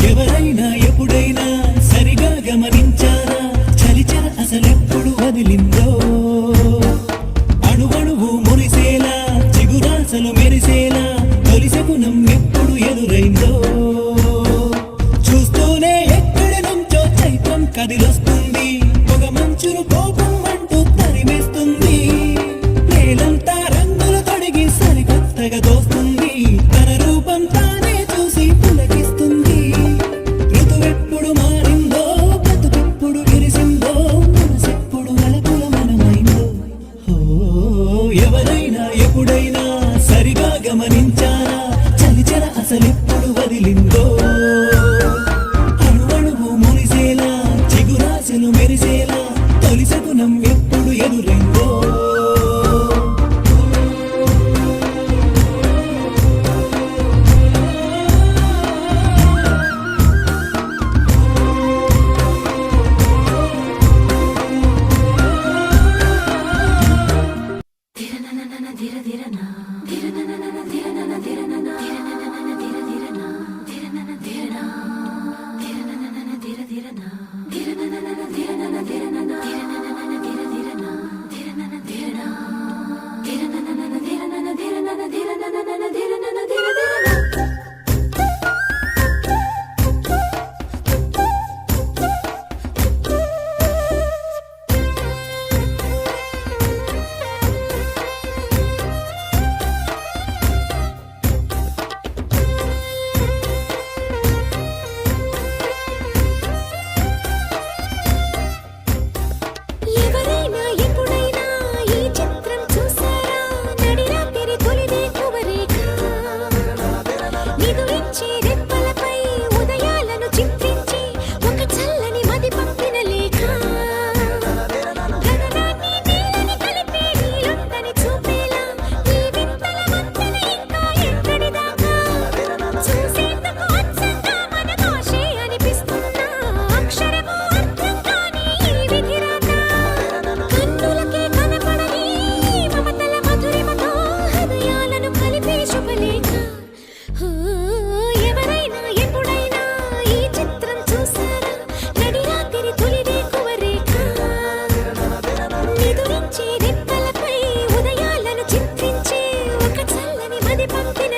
ఎవరైనా ఎప్పుడైనా సరిగా గమనించారా చలిచర అసలెప్పుడు వదిలిందో అణువణువు మురిసేలా చిగురాసలు మెరిసేలా తొలి శకునం ఎప్పుడు ఎదురైందో చూస్తూనే ఎక్కడి నుంచో చైత్రం కదిలొస్తుంది పొగ మంచును కోపం అంటూ తరిమేస్తుంది నేలంతా రంగులు తొడిగి సరికొత్తగా దోస్తుంది తన రూపం తానే చూసి పులకిస్తుంది ఋతువెప్పుడు మారిందో బ్రతుకెప్పుడు విరిసిందో మనసెప్పుడు వలపుల మనమైందో ఎవరైనా ఎప్పుడైనా సరిగా గమనించారా చలిచర అసలెప్పుడు వదిలిందో అణువణువు మురిసేలా చిగురాశలు మెరిసేలా తొలి శకునం ఎప్పుడు ఎదురైందో ఎవరైనా ఎప్పుడైనా ఈ చిత్రం చూసారా నడిరాత్రి తొలిదే కువరేఖ నిదురించే రెప్పలపై ఉదయాలను చిత్రించి ఒక చల్లని మది పంపిన లేఖ గగనాన్ని నీలని కలిపే నీలుందని చూపేలా ఈ వింతల వంతెన ఇంకా ఎక్కడిదాకా చూసేందుకు అచ్చంగా మన భాషే అనిపిస్తున్నా అక్షరము అర్థం కాని ఈ విధిరాత కన్నులకే కనపడని మమతల మధురిమతో హృదయాలను కలిపే శుభలేఖ ఎవరైనా ఎప్పుడైనా ఈ చిత్రం చూసారా నడిరాత్రి తొలిదే కువరేఖ నిదురించే రెప్పలపై ఉదయాలను చిత్రించే ఒక చల్లని మది పంపిన